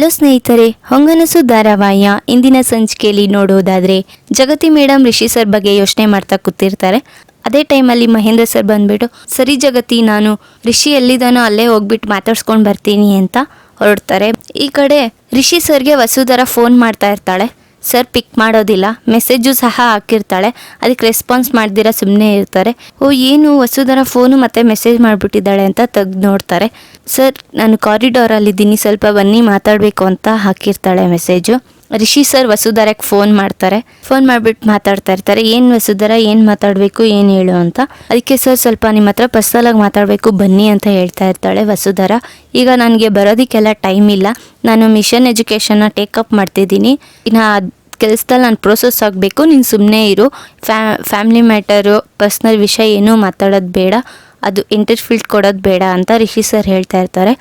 Hello ಸ್ನೇಹಿತರೆ, ಹೊಂಗನಸು ಧಾರಾವಾಹಿಯ ಇಂದಿನ ಸಂಚಿಕೆಯಲ್ಲಿ ನೋಡೋದಾದ್ರೆ ಜಗತಿ ಮೇಡಮ್ ರಿಷಿ ಸರ್ ಬಗ್ಗೆ ಯೋಚನೆ ಮಾಡ್ತಾ ಕೂತಿರ್ತಾರೆ. ಅದೇ ಟೈಮಲ್ಲಿ ಮಹೇಂದ್ರ ಸರ್ ಬಂದ್ಬಿಟ್ಟು, ಸರಿ ಜಗತಿ, ನಾನು ರಿಷಿ ಎಲ್ಲಿದ್ದಾನೋ ಅಲ್ಲೇ ಹೋಗ್ಬಿಟ್ಟು ಮಾತಾಡ್ಸ್ಕೊಂಡು ಬರ್ತೀನಿ ಅಂತ ಹೊರಡ್ತಾರೆ. ಈ ಕಡೆ ರಿಷಿ ಸರ್ಗೆ ವಸುಧರಾ ಫೋನ್ ಮಾಡ್ತಾ ಇರ್ತಾಳೆ. ಸರ್ ಪಿಕ್ ಮಾಡೋದಿಲ್ಲ, ಮೆಸೇಜು ಸಹ ಹಾಕಿರ್ತಾಳೆ. ಅದಕ್ಕೆ ರೆಸ್ಪಾನ್ಸ್ ಮಾಡ್ದಿರ ಸುಮ್ಮನೆ ಇರ್ತಾರೆ. ಓ ಏನು ವಸುಧರಾ ಫೋನು ಮತ್ತು ಮೆಸೇಜ್ ಮಾಡಿಬಿಟ್ಟಿದ್ದಾಳೆ ಅಂತ ತೆಗ್ದು ನೋಡ್ತಾರೆ. ಸರ್ ನಾನು ಕಾರಿಡಾರಲ್ಲಿದ್ದೀನಿ, ಸ್ವಲ್ಪ ಬನ್ನಿ ಮಾತಾಡಬೇಕು ಅಂತ ಹಾಕಿರ್ತಾಳೆ ಮೆಸೇಜು. ರಿಷಿ ಸರ್ ವಸುಧರಾಗೆ ಫೋನ್ ಮಾಡ್ತಾರೆ. ಫೋನ್ ಮಾಡಿಬಿಟ್ಟು ಮಾತಾಡ್ತಾ ಇರ್ತಾರೆ. ಏನು ವಸುಧರಾ, ಏನು ಮಾತಾಡಬೇಕು, ಏನು ಹೇಳು ಅಂತ. ಅದಕ್ಕೆ ಸರ್ ಸ್ವಲ್ಪ ನಿಮ್ಮ ಹತ್ರ ಪರ್ಸನಲಾಗಿ ಮಾತಾಡಬೇಕು ಬನ್ನಿ ಅಂತ ಹೇಳ್ತಾ ಇರ್ತಾಳೆ ವಸುಧರಾ. ಈಗ ನನಗೆ ಬರೋದಕ್ಕೆಲ್ಲ ಟೈಮ್ ಇಲ್ಲ, ನಾನು ಮಿಷನ್ ಎಜುಕೇಷನ್ನ ಟೇಕಪ್ ಮಾಡ್ತಿದ್ದೀನಿ, ಇನ್ನು ಕೆಲಸದಲ್ಲಿ ನಾನು ಪ್ರೋಸೆಸ್ ಆಗಬೇಕು, ನೀನು ಸುಮ್ಮನೆ ಇರು, ಫ್ಯಾಮಿಲಿ ಮ್ಯಾಟರು ಪರ್ಸ್ನಲ್ ವಿಷಯ ಏನೂ ಮಾತಾಡೋದು ಬೇಡ, ಅದು ಇಂಟರ್ಫೀಲ್ಡ್ ಕೊಡೋದು ಬೇಡ ಅಂತ ರಿಷಿ ಸರ್ ಹೇಳ್ತಾ ಇರ್ತಾರೆ.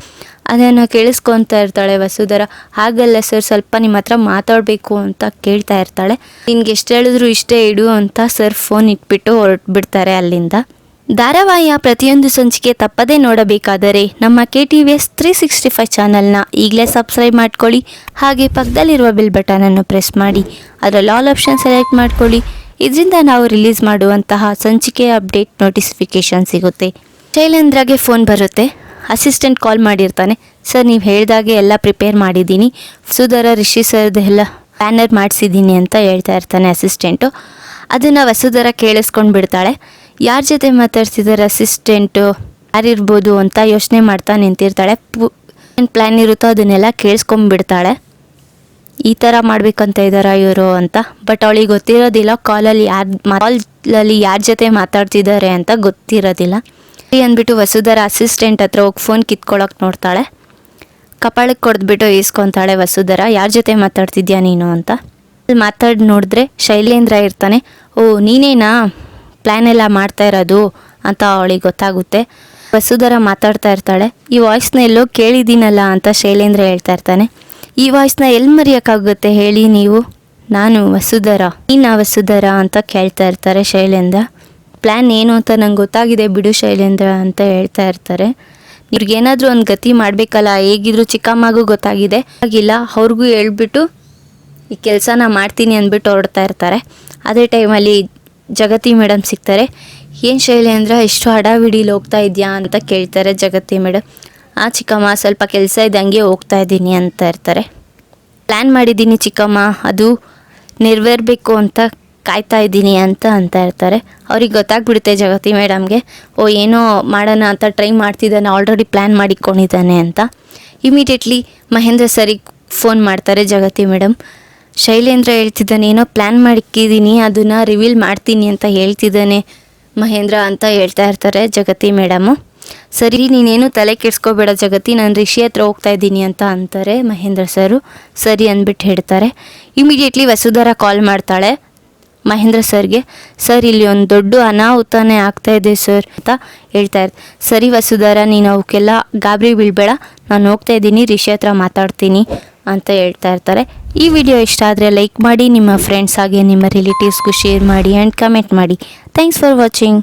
ಅದನ್ನು ಕೇಳಿಸ್ಕೊತಾ ಇರ್ತಾಳೆ ವಸುಧರಾ. ಹಾಗಲ್ಲ ಸರ್, ಸ್ವಲ್ಪ ನಿಮ್ಮ ಹತ್ರ ಮಾತಾಡಬೇಕು ಅಂತ ಕೇಳ್ತಾ ಇರ್ತಾಳೆ. ನಿನ್ಗೆ ಎಷ್ಟು ಹೇಳಿದ್ರು ಇಷ್ಟೇ ಇಡು ಅಂತ ಸರ್ ಫೋನ್ ಇಟ್ಬಿಟ್ಟು ಹೊರಟ್ಬಿಡ್ತಾರೆ ಅಲ್ಲಿಂದ. ಧಾರಾವಾಹಿಯ ಪ್ರತಿಯೊಂದು ಸಂಚಿಕೆ ತಪ್ಪದೇ ನೋಡಬೇಕಾದರೆ ನಮ್ಮ KTVS 365 ಚಾನಲ್ನ ಈಗಲೇ ಸಬ್ಸ್ಕ್ರೈಬ್ ಮಾಡ್ಕೊಳ್ಳಿ. ಹಾಗೆ ಪಕ್ಕದಲ್ಲಿರುವ ಬೆಲ್ ಬಟನನ್ನು ಪ್ರೆಸ್ ಮಾಡಿ ಅದರಲ್ಲಿ ಆಲ್ ಆಪ್ಷನ್ ಸೆಲೆಕ್ಟ್ ಮಾಡ್ಕೊಳ್ಳಿ. ಇದರಿಂದ ನಾವು ರಿಲೀಸ್ ಮಾಡುವಂತಹ ಸಂಚಿಕೆಯ ಅಪ್ಡೇಟ್ ನೋಟಿಫಿಕೇಷನ್ ಸಿಗುತ್ತೆ. ಶೈಲೇಂದ್ರಗೆ ಫೋನ್ ಬರುತ್ತೆ. ಅಸಿಸ್ಟೆಂಟ್ ಕಾಲ್ ಮಾಡಿರ್ತಾನೆ. ಸರ್ ನೀವು ಹೇಳಿದಾಗೆ ಎಲ್ಲ ಪ್ರಿಪೇರ್ ಮಾಡಿದ್ದೀನಿ, ವಸುಧರಾ ರಿಷಿ ಸರ್ದೆಲ್ಲ ಬ್ಯಾನರ್ ಮಾಡಿಸಿದ್ದೀನಿ ಅಂತ ಹೇಳ್ತಾ ಇರ್ತಾನೆ ಅಸಿಸ್ಟೆಂಟು. ಅದನ್ನು ವಸುಧರಾ ಕೇಳಿಸ್ಕೊಂಡು ಬಿಡ್ತಾಳೆ. ಯಾರ ಜೊತೆ ಮಾತಾಡ್ತಿದ್ದಾರೆ ಅಸಿಸ್ಟೆಂಟು, ಯಾರಿರ್ಬೋದು ಅಂತ ಯೋಚನೆ ಮಾಡ್ತಾ ನಿಂತಿರ್ತಾಳೆ. ಏನು ಪ್ಲ್ಯಾನ್ ಇರುತ್ತೋ ಅದನ್ನೆಲ್ಲ ಕೇಳಿಸ್ಕೊಂಡ್ಬಿಡ್ತಾಳೆ. ಈ ಥರ ಮಾಡ್ಬೇಕಂತ ಇದ್ದಾರಾ ಇವರು ಅಂತ. ಬಟ್ ಅವಳಿಗೆ ಗೊತ್ತಿರೋದಿಲ್ಲ ಕಾಲಲ್ಲಿ ಯಾರ ಜೊತೆ ಮಾತಾಡ್ತಿದ್ದಾರೆ ಅಂತ ಗೊತ್ತಿರೋದಿಲ್ಲ. ಅಂದ್ಬಿಟ್ಟು ವಸುಧರಾ ಅಸಿಸ್ಟೆಂಟ್ ಹತ್ರ ಹೋಗಿ ಫೋನ್ ಕಿತ್ಕೊಳ್ಳೋಕೆ ನೋಡ್ತಾಳೆ. ಕಪಾಳಕ್ಕೆ ಕೊಡ್ದ್ಬಿಟ್ಟು ಈಸ್ಕೊತಾಳೆ ವಸುಧರಾ. ಯಾರ ಜೊತೆ ಮಾತಾಡ್ತಿದ್ಯಾ ನೀನು ಅಂತ. ಅಲ್ಲಿ ಮಾತಾಡಿ ನೋಡಿದ್ರೆ ಶೈಲೇಂದ್ರ ಇರ್ತಾನೆ. ಓ ನೀನೇನಾ ಪ್ಲ್ಯಾನ್ ಎಲ್ಲ ಮಾಡ್ತಾ ಇರೋದು ಅಂತ ಅವಳಿಗೆ ಗೊತ್ತಾಗುತ್ತೆ. ವಸುಧರಾ ಮಾತಾಡ್ತಾ ಇರ್ತಾಳೆ. ಈ ವಾಯ್ಸ್ನ ಎಲ್ಲೋ ಕೇಳಿದ್ದೀನಲ್ಲ ಅಂತ ಶೈಲೇಂದ್ರ ಹೇಳ್ತಾ ಇರ್ತಾನೆ. ಈ ವಾಯ್ಸ್ನ ಎಲ್ಲಿ ಮರೆಯೋಕ್ಕಾಗುತ್ತೆ ಹೇಳಿ ನೀವು, ನಾನು ವಸುಧರಾ, ನೀನಾ ವಸುಧರಾ ಅಂತ ಕೇಳ್ತಾ ಇರ್ತಾರೆ ಶೈಲೇಂದ್ರ. ಪ್ಲ್ಯಾನ್ ಏನು ಅಂತ ನಂಗೆ ಗೊತ್ತಾಗಿದೆ ಬಿಡು ಶೈಲೇಂದ್ರ ಅಂತ ಹೇಳ್ತಾ ಇರ್ತಾರೆ. ಇವ್ರಿಗೇನಾದರೂ ಒಂದು ಗತಿ ಮಾಡಬೇಕಲ್ಲ, ಹೇಗಿದ್ರು ಚಿಕ್ಕಮ್ಮಗೂ ಗೊತ್ತಾಗಿದೆ, ಆಗಿಲ್ಲ ಅವ್ರಿಗೂ ಹೇಳ್ಬಿಟ್ಟು ಈ ಕೆಲಸನ ಮಾಡ್ತೀನಿ ಅಂದ್ಬಿಟ್ಟು ಹೊರಡ್ತಾ ಇರ್ತಾರೆ. ಅದೇ ಟೈಮಲ್ಲಿ ಜಗತಿ ಮೇಡಮ್ ಸಿಗ್ತಾರೆ. ಏನು ಶೈಲೇಂದ್ರ ಇಷ್ಟು ಹಡಾವಿಡಿಲಿ ಹೋಗ್ತಾ ಇದೆಯಾ ಅಂತ ಕೇಳ್ತಾರೆ ಜಗತಿ ಮೇಡಮ್. ಚಿಕ್ಕಮ್ಮ ಸ್ವಲ್ಪ ಕೆಲಸ ಇದೆ ಹಂಗೆ ಹೋಗ್ತಾ ಇದ್ದೀನಿ ಅಂತ ಇರ್ತಾರೆ. ಪ್ಲ್ಯಾನ್ ಮಾಡಿದ್ದೀನಿ ಚಿಕ್ಕಮ್ಮ, ಅದು ನೆರವೇರಬೇಕು ಅಂತ ಕಾಯ್ತಾ ಇದ್ದೀನಿ ಅಂತ ಇರ್ತಾರೆ. ಅವ್ರಿಗೆ ಗೊತ್ತಾಗ್ಬಿಡುತ್ತೆ ಜಗತಿ ಮೇಡಮ್ಗೆ, ಓ ಏನೋ ಮಾಡೋಣ ಅಂತ ಟ್ರೈ ಮಾಡ್ತಿದ್ದಾನೆ, ಆಲ್ರೆಡಿ ಪ್ಲ್ಯಾನ್ ಮಾಡಿಕೊಂಡಿದ್ದಾನೆ ಅಂತ. ಇಮಿಡಿಯೇಟ್ಲಿ ಮಹೇಂದ್ರ ಸರಿಗೆ ಫೋನ್ ಮಾಡ್ತಾರೆ ಜಗತಿ ಮೇಡಮ್. ಶೈಲೇಂದ್ರ ಹೇಳ್ತಿದ್ದಾನೆ ಏನೋ ಪ್ಲ್ಯಾನ್ ಮಾಡಿಕ್ಕಿದ್ದೀನಿ, ಅದನ್ನು ರಿವೀಲ್ ಮಾಡ್ತೀನಿ ಅಂತ ಹೇಳ್ತಿದ್ದಾನೆ ಮಹೇಂದ್ರ ಅಂತ ಹೇಳ್ತಾ ಇರ್ತಾರೆ ಜಗತಿ ಮೇಡಮು. ಸರಿ ನೀನೇನು ತಲೆ ಕೆಡ್ಸ್ಕೋಬೇಡ ಜಗತಿ, ನಾನು ರಿಷಿ ಹತ್ರ ಹೋಗ್ತಾ ಇದ್ದೀನಿ ಅಂತ ಅಂತಾರೆ ಮಹೇಂದ್ರ ಸರು. ಸರಿ ಅಂದ್ಬಿಟ್ಟು ಹೇಳ್ತಾರೆ. ಇಮಿಡಿಯೇಟ್ಲಿ ವಸುಧರಾ ಕಾಲ್ ಮಾಡ್ತಾಳೆ ಮಹೇಂದ್ರ ಸರ್ಗೆ. ಸರ್ ಇಲ್ಲಿ ಒಂದು ದೊಡ್ಡ ಅನಾಹುತನೇ ಆಗ್ತಾಯಿದೆ ಸರ್ ಅಂತ ಹೇಳ್ತಾ ಇರ್ತಾರೆ. ಸರಿ ವಸುಧರಾ, ನೀನು ಅವಕ್ಕೆಲ್ಲ ಗಾಬರಿ ಬೀಳಬೇಡ, ನಾನು ಹೋಗ್ತಾ ಇದ್ದೀನಿ, ರಿಷಿ ಹತ್ರ ಮಾತಾಡ್ತೀನಿ ಅಂತ ಹೇಳ್ತಾ ಇರ್ತಾರೆ. ಈ ವಿಡಿಯೋ ಇಷ್ಟ ಆದರೆ ಲೈಕ್ ಮಾಡಿ, ನಿಮ್ಮ ಫ್ರೆಂಡ್ಸ್ ಹಾಗೆ ನಿಮ್ಮ ರಿಲೇಟಿವ್ಸ್ಗೂ ಶೇರ್ ಮಾಡಿ ಆ್ಯಂಡ್ ಕಮೆಂಟ್ ಮಾಡಿ. Thanks for watching.